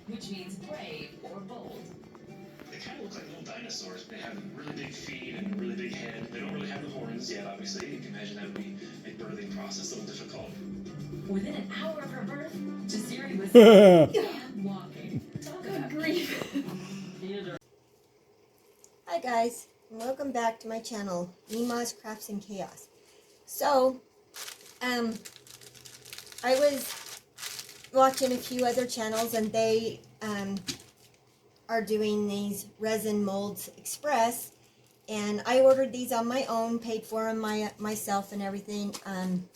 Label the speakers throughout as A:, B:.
A: which means brave or bold.
B: They kind of look like little dinosaurs. They have really big feet and a really big head. They don't really have the horns yet, obviously. You can imagine that would be a birthing process, a little difficult.
A: Within an hour of her birth, Jasiri was and walking. Talk about grief.
C: Hi guys, and welcome back to my channel, Mima's Crafts and Chaos. So, I was watching a few other channels and they are doing these resin molds express, and I ordered these on my own, paid for them myself and everything. I'm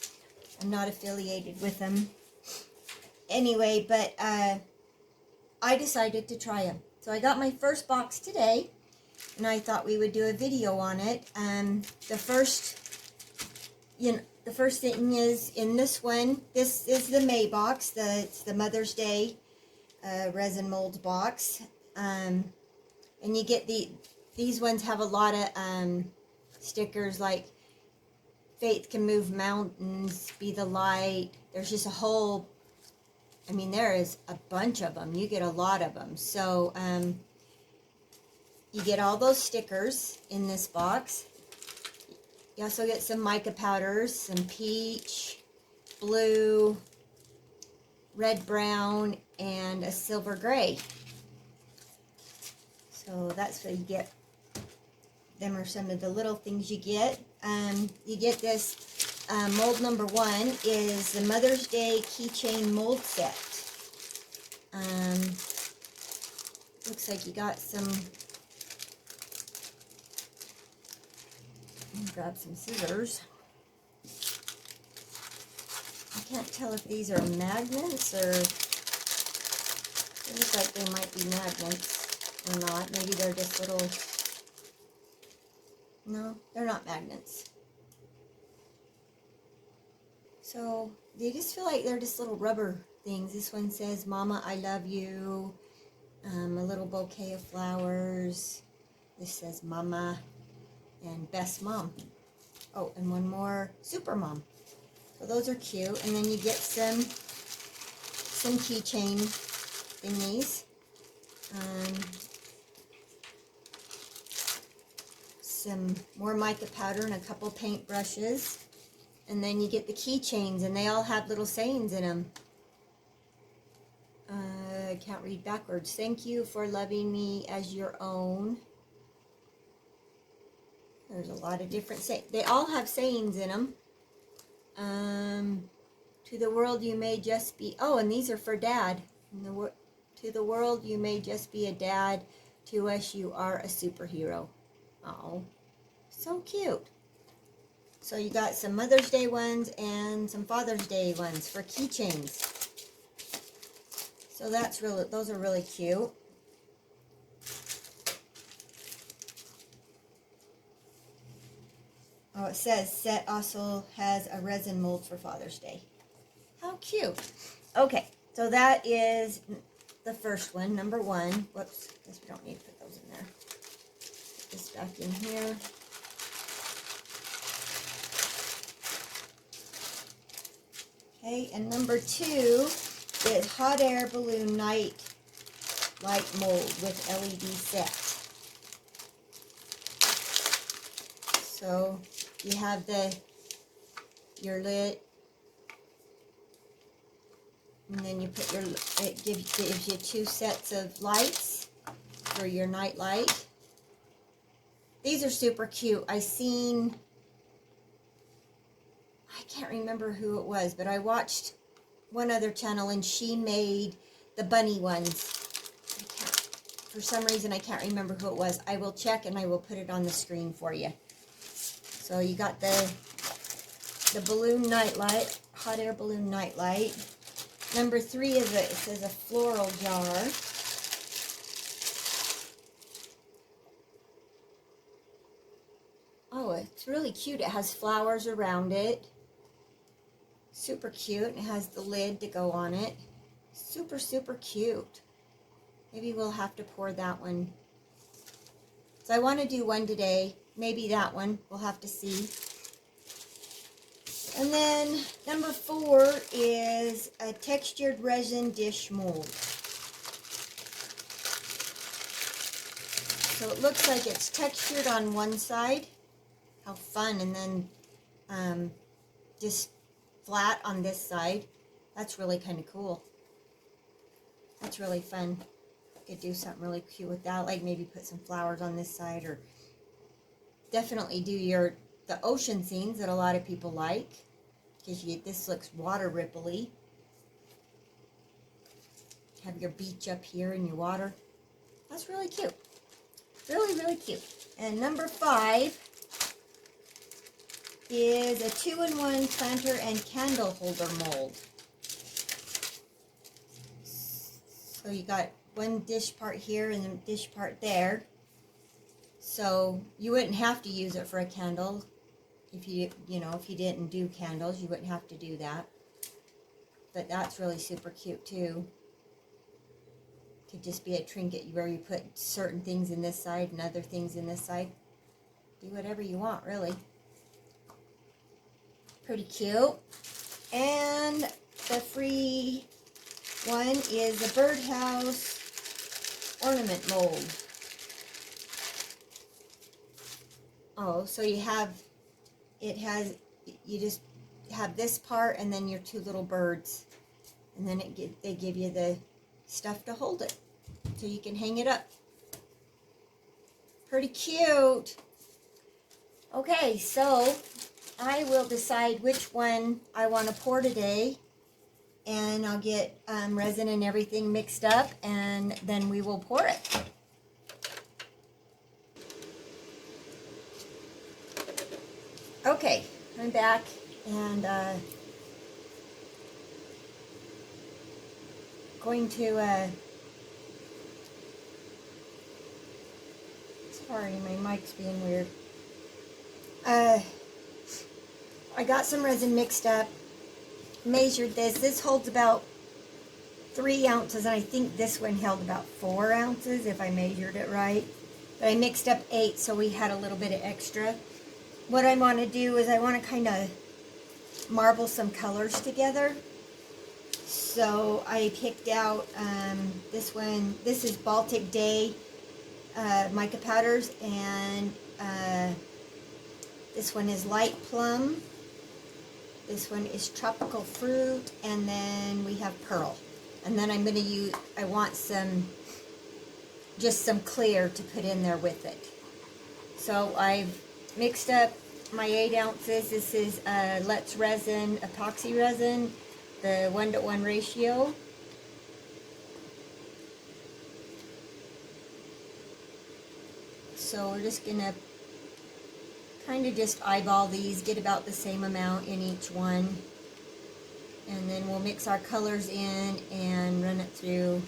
C: not affiliated with them anyway, but I decided to try them. So I got my first box today, and I thought we would do a video on it. The first thing is in this one. This is the May box. It's the Mother's Day resin molds box. And you get these ones have a lot of stickers like Faith Can Move Mountains, Be the Light. There's just a whole, I mean, there is a bunch of them. You get a lot of them. So you get all those stickers in this box. You also get some mica powders, some peach, blue, red brown, and a silver gray. So that's what you get. Them are some of the little things you get. You get this mold number 1 is the Mother's Day keychain mold set. Looks like you got some. Let me grab some scissors. I can't tell if these are magnets or they look like they might be magnets or not. Maybe they're just little. No, they're not magnets. So they just feel like they're just little rubber things. This one says, Mama, I love you. A little bouquet of flowers. This says Mama and Best Mom. Oh, and one more, Super Mom. So those are cute. And then you get some keychain thingies. Some more mica powder and a couple paint brushes. And then you get the keychains, and they all have little sayings in them. I can't read backwards. Thank you for loving me as your own. There's a lot of different sayings. They all have sayings in them. To the world you may just be... Oh, and these are for Dad. To the world you may just be a dad. To us you are a superhero. Oh, so cute. So you got some Mother's Day ones and some Father's Day ones for keychains. So those are really cute. Oh, it says set also has a resin mold for Father's Day. How cute. Okay, so that is the first one, number 1. Whoops, guess we don't need to put those in there. Put this back in here. Okay, and number 2 is hot air balloon night light mold with LED set. So you have your lid, and then you put it gives you 2 sets of lights for your night light. These are super cute. I can't remember who it was, but I watched one other channel and she made the bunny ones. For some reason I can't remember who it was. I will check and I will put it on the screen for you. So you got the balloon nightlight, hot air balloon nightlight. Number 3 is it says a floral jar. Oh, it's really cute. It has flowers around it. Super cute. It has the lid to go on it. Super, super cute. Maybe we'll have to pour that one. So I want to do one today. Maybe that one. We'll have to see. And then number 4 is a textured resin dish mold. So it looks like it's textured on one side. How fun. And then just flat on this side. That's really kind of cool. That's really fun. Could do something really cute with that, like maybe put some flowers on this side, or definitely do the ocean scenes that a lot of people like, because this looks water ripply. Have your beach up here in your water. That's really cute. Really, really cute. And number 5 is a 2-in-1 planter and candle holder mold. So you got one dish part here and a dish part there. So you wouldn't have to use it for a candle. If you didn't do candles, you wouldn't have to do that. But that's really super cute too. Could just be a trinket where you put certain things in this side and other things in this side. Do whatever you want, really. Pretty cute. And the free one is a birdhouse ornament mold. Oh, so you just have this part and then your 2 little birds. And then they give you the stuff to hold it. So you can hang it up. Pretty cute. Okay, so I will decide which one I want to pour today. And I'll get resin and everything mixed up, and then we will pour it. Okay, I'm back, and going to sorry, my mic's being weird. I got some resin mixed up, measured this. This holds about 3 ounces, and I think this one held about 4 ounces if I measured it right. But I mixed up 8, so we had a little bit of extra. What I want to do is I want to kind of marble some colors together. So I picked out this one. This is Baltic Day mica powders, and this one is light plum. This one is tropical fruit, and then we have pearl. And then I'm going to use, I want just some clear to put in there with it. So I've mixed up my 8 ounces. This is Let's Resin epoxy resin, the 1:1 ratio. So we're just going to kind of just eyeball these, get about the same amount in each one. And then we'll mix our colors in and run it through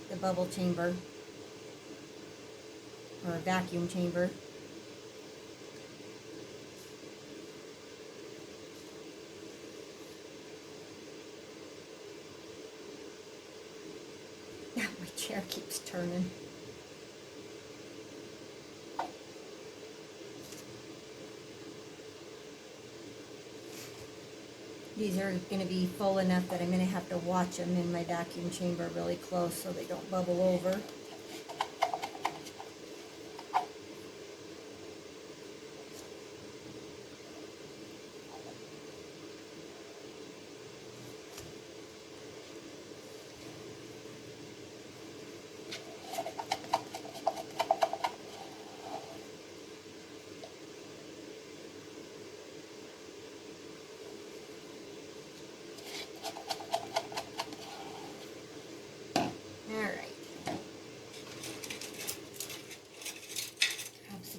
C: the bubble chamber, or vacuum chamber. Now my chair keeps turning. These are going to be full enough that I'm going to have to watch them in my vacuum chamber really close so they don't bubble over.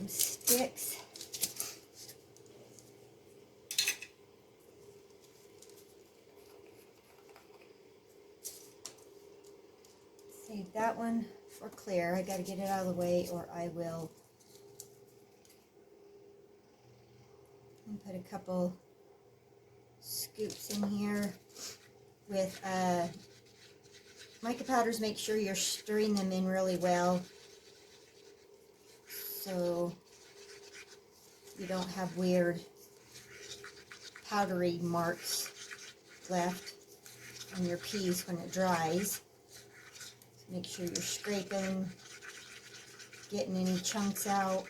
C: Sticks. Save that one for clear. I got to get it out of the way or I will. And put a couple scoops in here with mica powders. Make sure you're stirring them in really well so you don't have weird powdery marks left on your piece when it dries. So make sure you're scraping, getting any chunks out.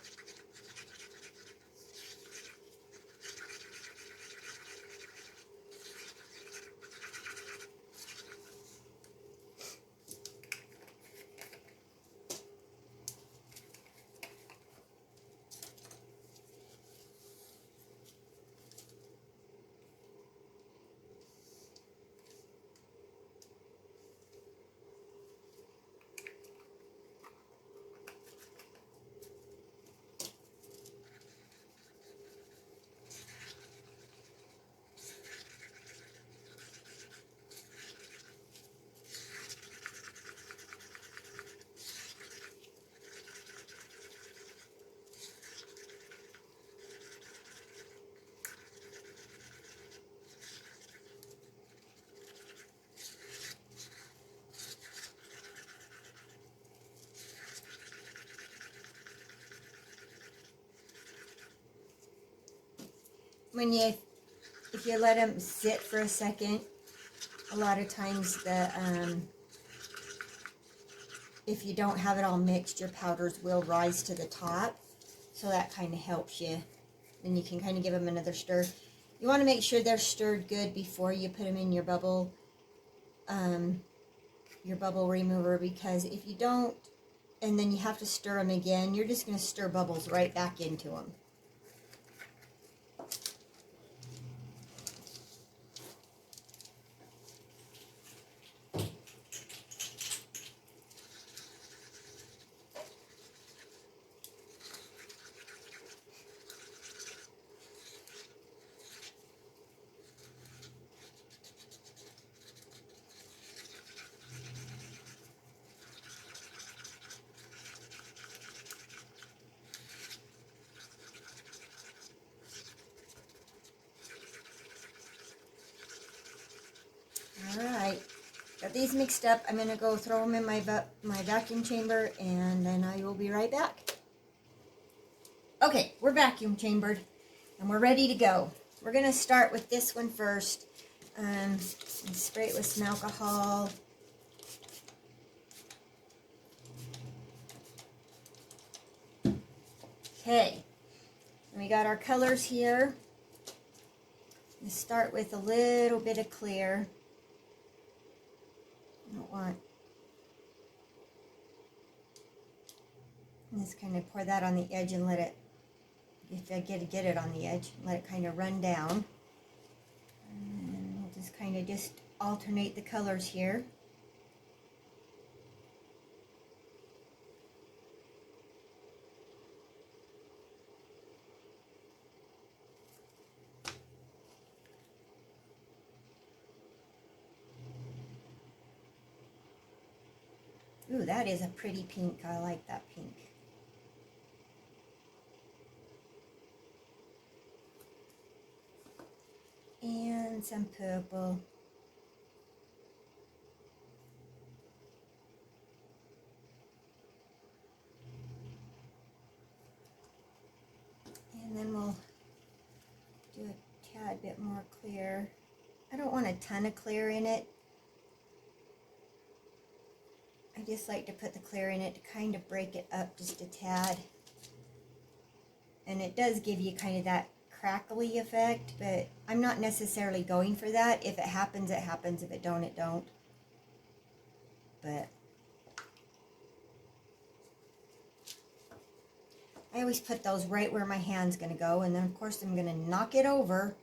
C: If you let them sit for a second, a lot of times if you don't have it all mixed, your powders will rise to the top. So that kind of helps you. Then you can kind of give them another stir. You want to make sure they're stirred good before you put them in your bubble remover, because if you don't, and then you have to stir them again, you're just going to stir bubbles right back into them. Alright, got these mixed up. I'm going to go throw them in my vacuum chamber, and then I will be right back. Okay, we're vacuum chambered, and we're ready to go. We're going to start with this one first. Spray it with some alcohol. Okay, and we got our colors here. Let's start with a little bit of clear. Just kind of pour that on the edge and let it, if I get it on the edge, let it kind of run down. And we'll just kind of just alternate the colors here. Ooh, that is a pretty pink. I like that pink. And some purple. And then we'll do a tad bit more clear. I don't want a ton of clear in it. I just like to put the clear in it to kind of break it up just a tad. And it does give you kind of that crackly effect, but I'm not necessarily going for that. If it happens, it happens. If it don't, it don't. But I always put those right where my hand's going to go, and then of course I'm going to knock it over.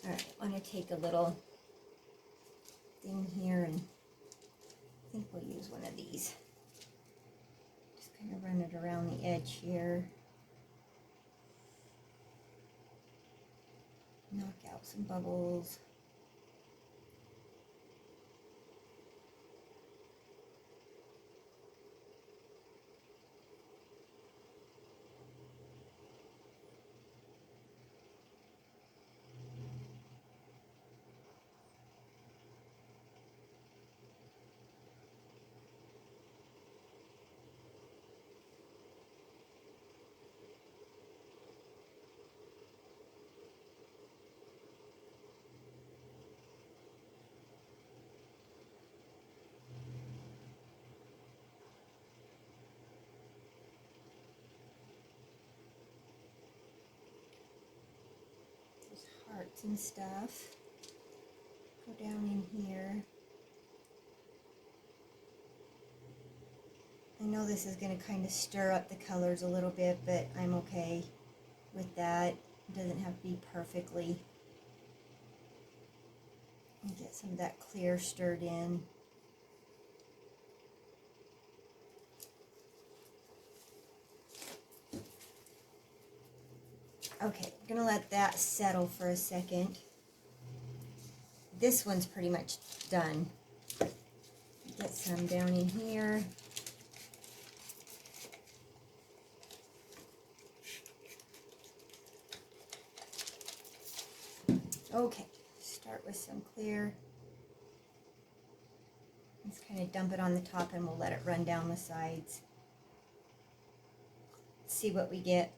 C: Alright, I want to take a little thing here, and I think we'll use one of these. Just kind of run it around the edge here. Knock out some bubbles. spots and stuff. Go down in here. I know this is going to kind of stir up the colors a little bit, but I'm okay with that. It doesn't have to be perfectly. And get some of that clear stirred in. Okay, I'm going to let that settle for a second. This one's pretty much done. Get some down in here. Okay, start with some clear. Let's kind of dump it on the top and we'll let it run down the sides. See what we get.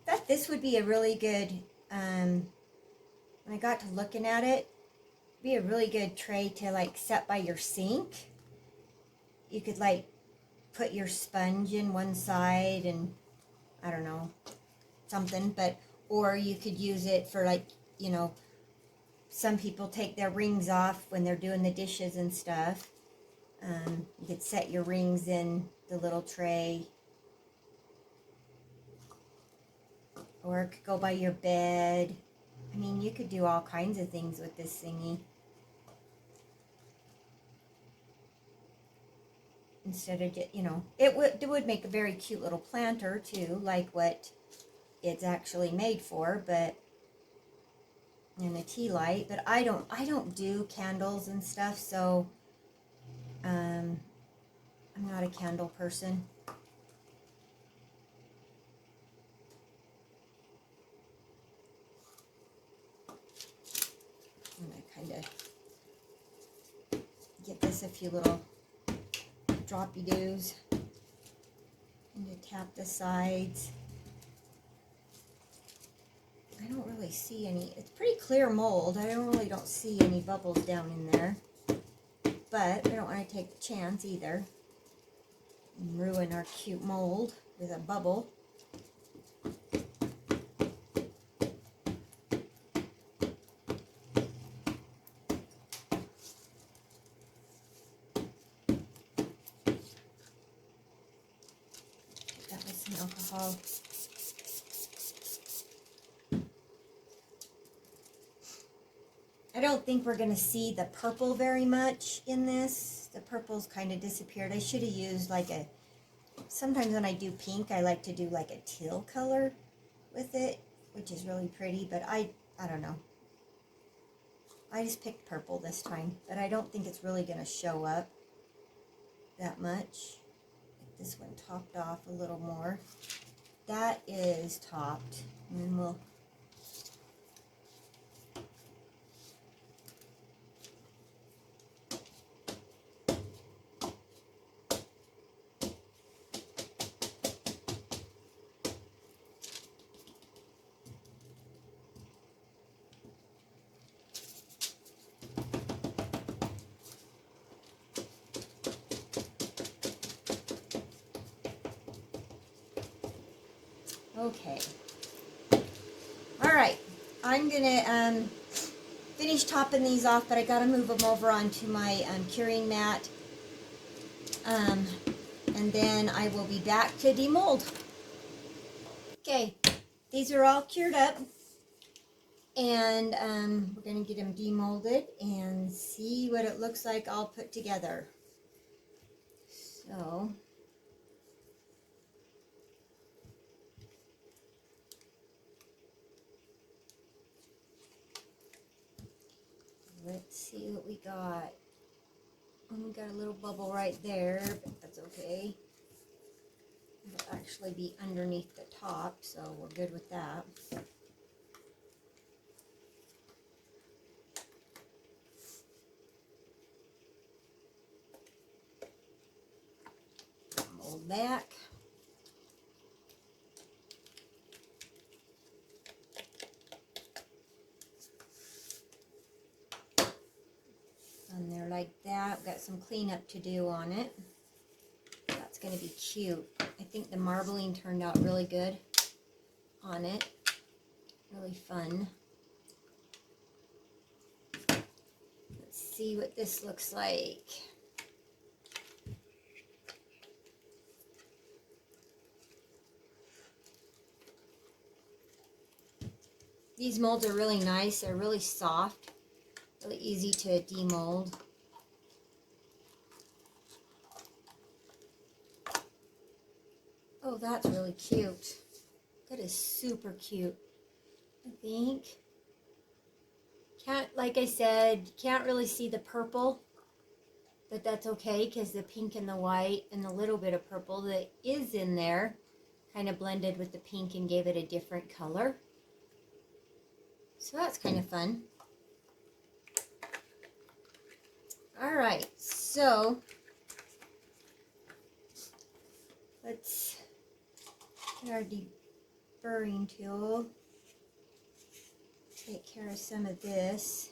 C: Thought this would be a really good, when I got to looking at it, be a really good tray to like set by your sink. You could like put your sponge in one side and I don't know, something, but or you could use it for like, you know, some people take their rings off when they're doing the dishes and stuff. You could set your rings in the little tray, or it could go by your bed. I mean, you could do all kinds of things with this thingy. Instead of, you know, it would make a very cute little planter too, like what it's actually made for, but and a tea light. But I don't do candles and stuff, so I'm not a candle person. And I kind of give this a few little droppy doos and to tap the sides. I don't really see any. It's pretty clear mold. I don't see any bubbles down in there, but I don't want to take the chance either and ruin our cute mold with a bubble. That was some alcohol. I don't think we're going to see the purple very much in this. The purple's kind of disappeared. I should have used like a, sometimes when I do pink, I like to do like a teal color with it, which is really pretty, but I don't know. I just picked purple this time, but I don't think it's really going to show up that much. Get this one topped off a little more. That is topped, and then we'll okay. All right. I'm gonna finish topping these off, but I gotta move them over onto my curing mat, and then I will be back to demold. Okay, these are all cured up, and we're gonna get them demolded and see what it looks like all put together. So. Let's see what we got. We got a little bubble right there, but that's okay. It'll actually be underneath the top, so we're good with that. Mold back. On there like that. We've got some cleanup to do on it. That's going to be cute. I think the marbling turned out really good on it. Really fun. Let's see what this looks like. These molds are really nice. They're really soft, really easy to demold. Oh, that's really cute. That is super cute, I think. Like I said, can't really see the purple, but that's okay because the pink and the white and the little bit of purple that is in there kind of blended with the pink and gave it a different color. So that's kind of fun. All right, so let's get our deburring tool. Take care of some of this.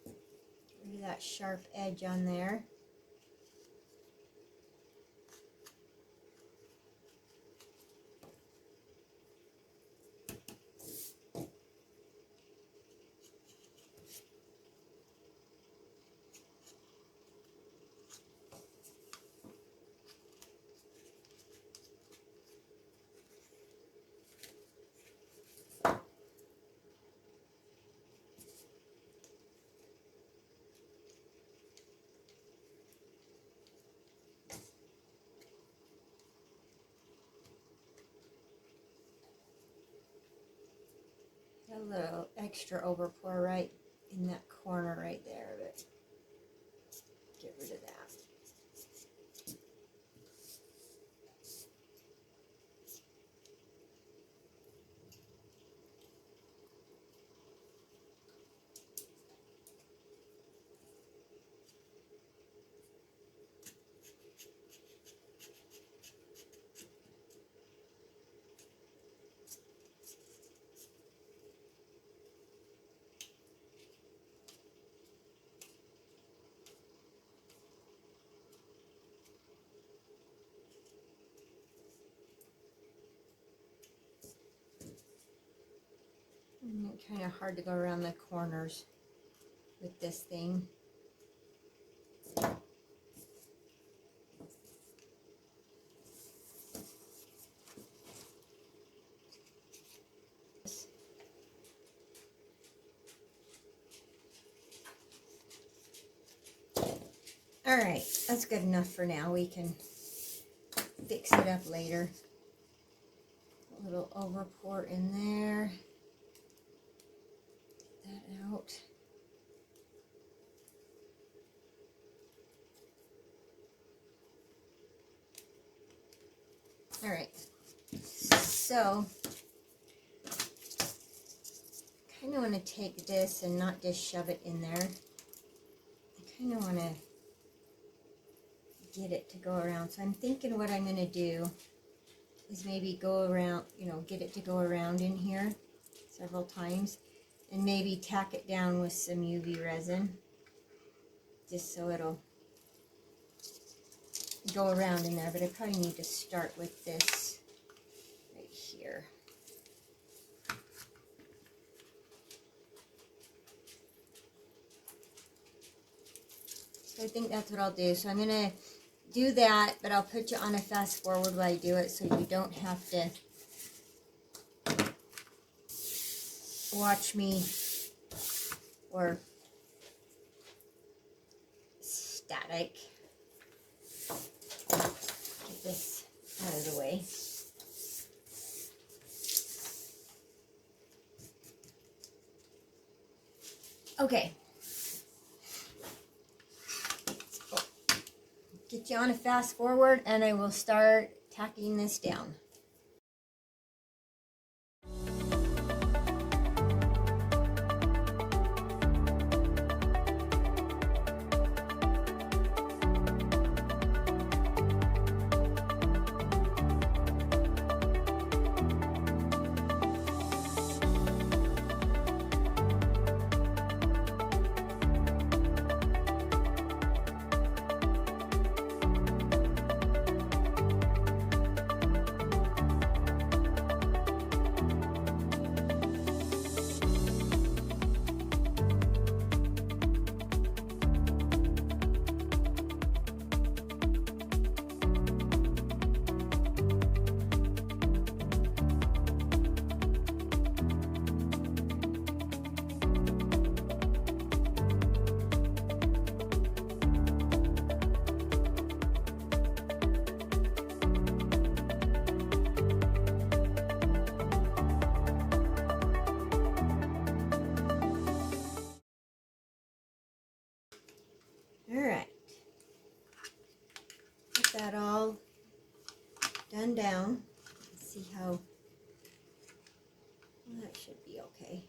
C: Get rid of that sharp edge on there. A little extra overpour right in that corner right there, but get rid of that. Kind of hard to go around the corners with this thing. All right, that's good enough for now. We can fix it up later. A little overpour in there. Get that out. All right, so kind of want to take this and not just shove it in there. I kind of want to get it to go around. So I'm thinking what I'm going to do is maybe go around, get it to go around in here several times and maybe tack it down with some UV resin just so it'll go around in there. But I probably need to start with this right here. So I think that's what I'll do. So I'm going to do that, but I'll put you on a fast forward while I do it so you don't have to watch me or static. Get this out of the way. Okay. Get you on a fast forward and I will start tacking this down. them down. Let's see how, well, that should be okay.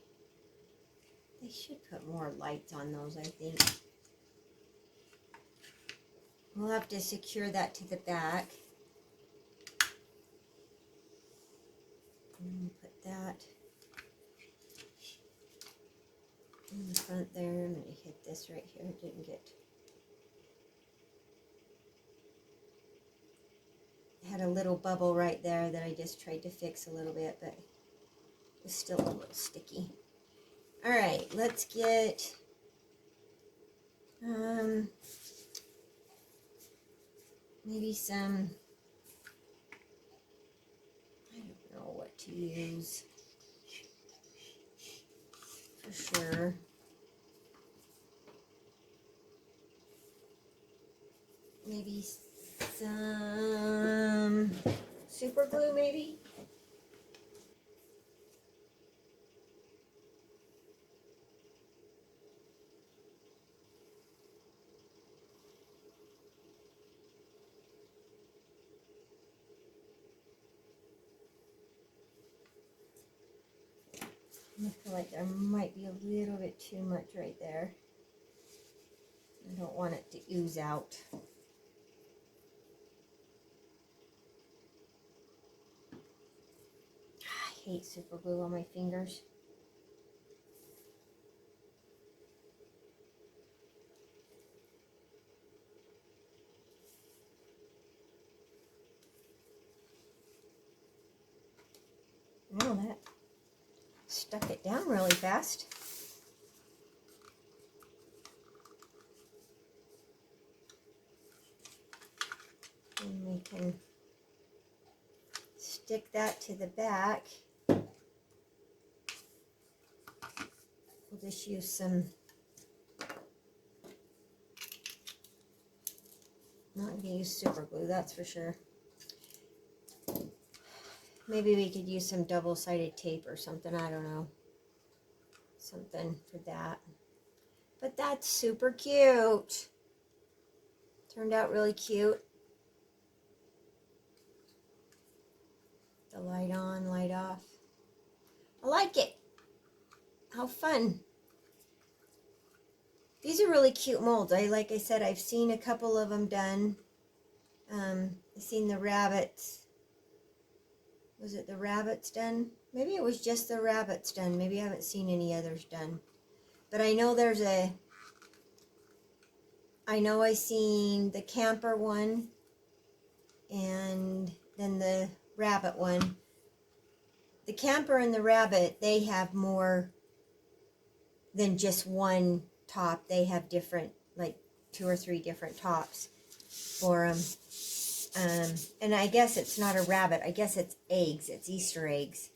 C: They should put more lights on those, I think. We'll have to secure that to the back. And put that in the front there. I'm going to hit this right here. It didn't get... It had a little bubble right there that I just tried to fix a little bit, but it's still a little sticky. Alright, let's get... maybe some... I don't know what to use. For sure. Maybe some super glue, maybe? I feel like there might be a little bit too much right there. I don't want it to ooze out. I hate super glue on my fingers. Oh, that stuck it down really fast. And we can stick that to the back. We'll just use some, not going to use super glue, that's for sure. Maybe we could use some double-sided tape or something, I don't know. Something for that. But that's super cute. Turned out really cute. The light on, light off. I like it. How fun. These are really cute molds. Like I said, I've seen a couple of them done. I've seen the rabbits. Was it the rabbits done? Maybe it was just the rabbits done. Maybe I haven't seen any others done. But I know there's a... I know I seen the camper one. And then the rabbit one. The camper and the rabbit, they have more than just one top. They have different, like 2 or 3 different tops for them. And I guess it's not a rabbit. I guess it's eggs. It's Easter eggs.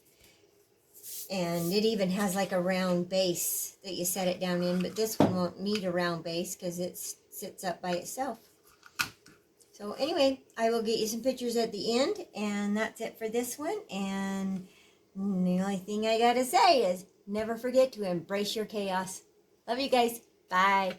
C: And it even has like a round base that you set it down in. But this one won't need a round base because it sits up by itself. So anyway, I will get you some pictures at the end. And that's it for this one. And the only thing I got to say is never forget to embrace your chaos. Love you guys. Bye.